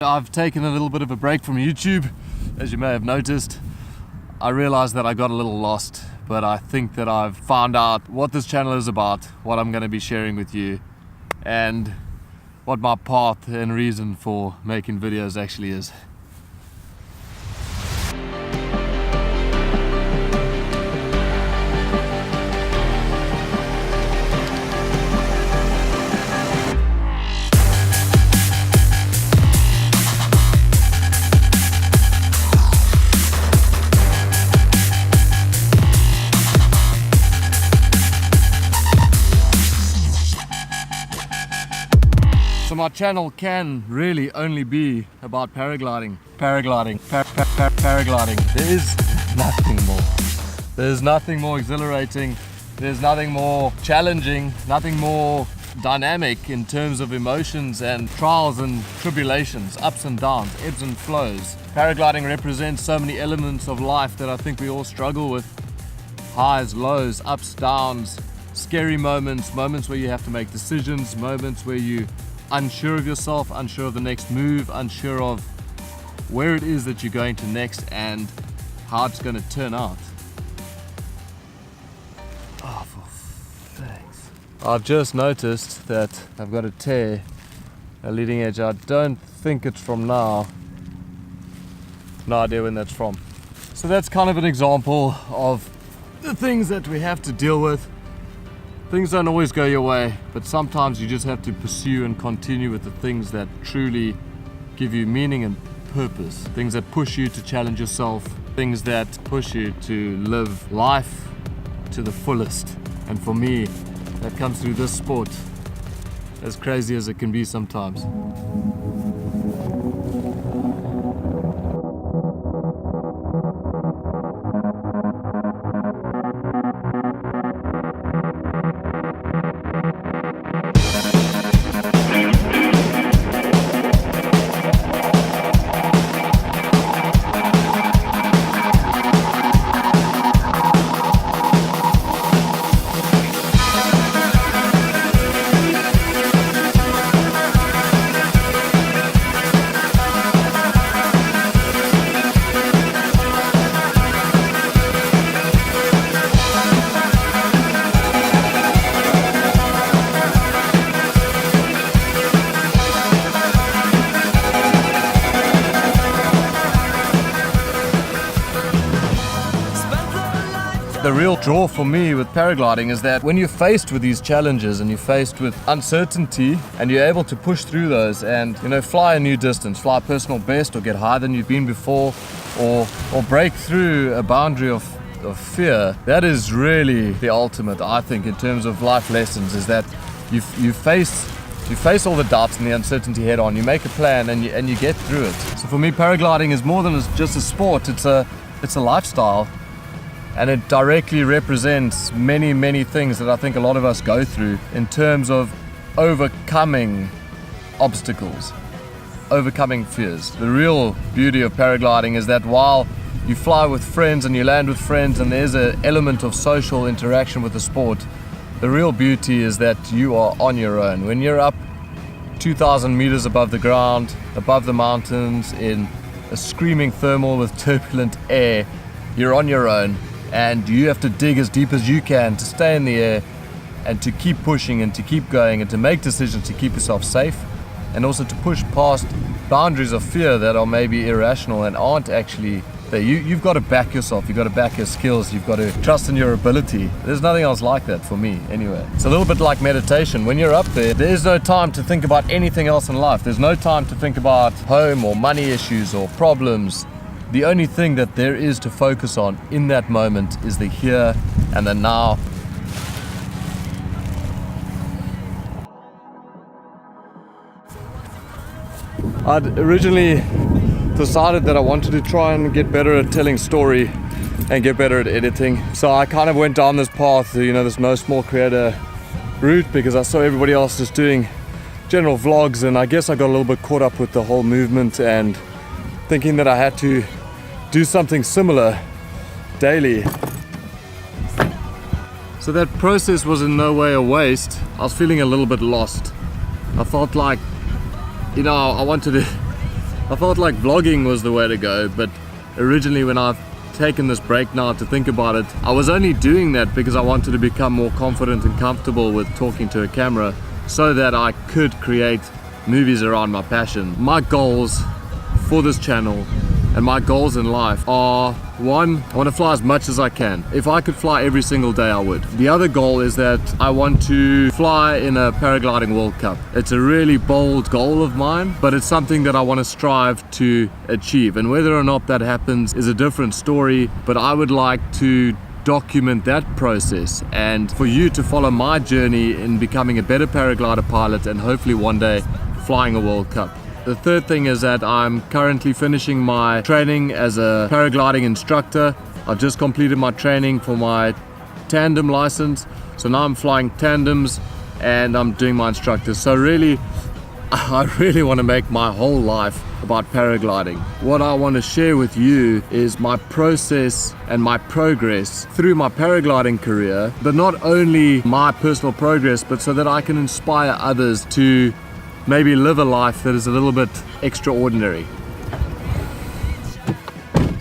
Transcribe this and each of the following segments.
I've taken a little bit of a break from YouTube, as you may have noticed. I realized that I got a little lost, but I think that I've found out what this channel is about, what I'm going to be sharing with you, and what my path and reason for making videos actually is. So my channel can really only be about paragliding. Paragliding. There is nothing more. There's nothing more exhilarating. There's nothing more challenging, nothing more dynamic in terms of emotions and trials and tribulations, ups and downs, ebbs and flows. Paragliding represents so many elements of life that I think we all struggle with. Highs, lows, ups, downs, scary moments, moments where you have to make decisions, moments where you unsure of yourself, unsure of the next move, unsure of where it is that you're going to next and how it's going to turn out. Oh, for thanks. I've just noticed that I've got a tear, a leading edge. I don't think it's from now. No idea when that's from. So that's kind of an example of the things that we have to deal with. Things don't always go your way, but sometimes you just have to pursue and continue with the things that truly give you meaning and purpose. Things that push you to challenge yourself. Things that push you to live life to the fullest. And for me, that comes through this sport, as crazy as it can be sometimes. The real draw for me with paragliding is that when you're faced with these challenges and you're faced with uncertainty and you're able to push through those and, you know, fly a new distance, fly a personal best or get higher than you've been before, or break through a boundary of fear, that is really the ultimate, I think, in terms of life lessons, is that you face all the doubts and the uncertainty head on, you make a plan and you get through it. So for me, paragliding is more than just a sport, it's a lifestyle. And it directly represents many things that I think a lot of us go through in terms of overcoming obstacles, overcoming fears. The real beauty of paragliding is that while you fly with friends and you land with friends and there's an element of social interaction with the sport, the real beauty is that you are on your own. When you're up 2,000 meters above the ground, above the mountains, in a screaming thermal with turbulent air, you're on your own. And you have to dig as deep as you can to stay in the air and to keep pushing and to keep going and to make decisions to keep yourself safe, and also to push past boundaries of fear that are maybe irrational and aren't actually there. You've got to back yourself, you've got to back your skills, you've got to trust in your ability. There's nothing else like that for me anyway. It's a little bit like meditation. When you're up there is no time to think about anything else in life. There's no time to think about home or money issues or problems. The only thing that there is to focus on in that moment is the here and the now. I'd originally decided that I wanted to try and get better at telling story and get better at editing. So I kind of went down this path, you know, this no small creator route, because I saw everybody else just doing general vlogs, and I guess I got a little bit caught up with the whole movement and thinking that I had to do something similar daily. So that process was in no way a waste. I was feeling a little bit lost. I felt like, you know, I wanted to I felt like vlogging was the way to go, but originally when I've taken this break now to think about it, I was only doing that because I wanted to become more confident and comfortable with talking to a camera so that I could create movies around my passion. My goals for this channel and my goals in life are, one, I want to fly as much as I can. If I could fly every single day, I would. The other goal is that I want to fly in a paragliding World Cup. It's a really bold goal of mine, but it's something that I want to strive to achieve. And whether or not that happens is a different story, but I would like to document that process and for you to follow my journey in becoming a better paraglider pilot and hopefully one day flying a World Cup. The third thing is that I'm currently finishing my training as a paragliding instructor. I've just completed my training for my tandem license, so now I'm flying tandems and I'm doing my instructor. So really, I really want to make my whole life about paragliding. What I want to share with you is my process and my progress through my paragliding career, but not only my personal progress, but so that I can inspire others to maybe live a life that is a little bit extraordinary.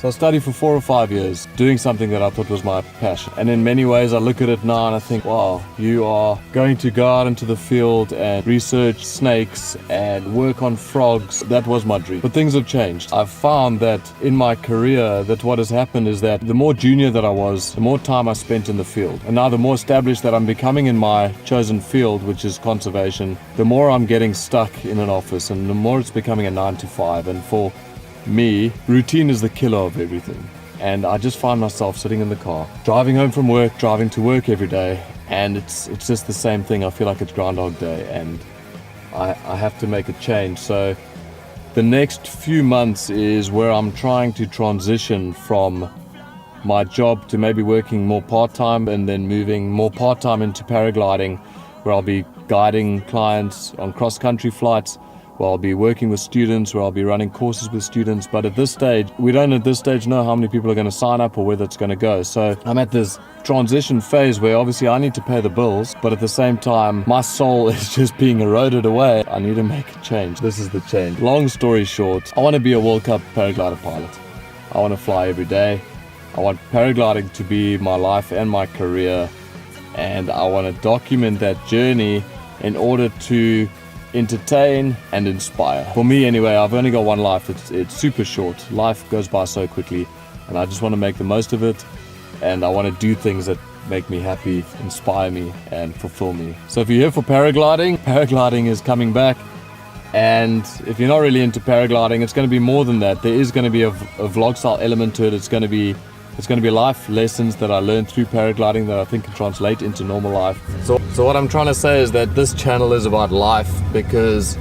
So I studied for 4 or 5 years doing something that I thought was my passion. And in many ways I look at it now and I think, wow, you are going to go out into the field and research snakes and work on frogs. That was my dream. But things have changed. I've found that in my career that what has happened is that the more junior that I was, the more time I spent in the field. And now the more established that I'm becoming in my chosen field, which is conservation, the more I'm getting stuck in an office and the more it's becoming a 9 to 5. And for me, routine is the killer of everything. And I just find myself sitting in the car, driving home from work, driving to work every day, and it's just the same thing. I feel like it's Groundhog Day and I have to make a change. So the next few months is where I'm trying to transition from my job to maybe working more part-time and then moving more part-time into paragliding, where I'll be guiding clients on cross-country flights, where I'll be working with students, where I'll be running courses with students. But at this stage, we don't at this stage know how many people are going to sign up or whether it's going to go. So I'm at this transition phase where obviously I need to pay the bills, but at the same time, my soul is just being eroded away. I need to make a change. This is the change. Long story short, I want to be a World Cup paraglider pilot. I want to fly every day. I want paragliding to be my life and my career. And I want to document that journey in order to entertain and inspire. For me anyway, I've only got one life. It's super short. Life goes by so quickly and I just want to make the most of it, and I want to do things that make me happy, inspire me and fulfill me. So if you're here for paragliding is coming back, and if you're not really into paragliding, it's going to be more than that. There is going to be a vlog style element to it. It's going to be life lessons that I learned through paragliding that I think can translate into normal life. So what I'm trying to say is that this channel is about life, because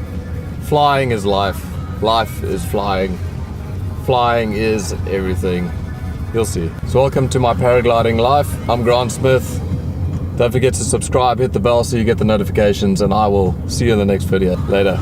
flying is life. Life is flying. Flying is everything. You'll see. So welcome to my paragliding life. I'm Grant Smith. Don't forget to subscribe, hit the bell so you get the notifications, and I will see you in the next video. Later.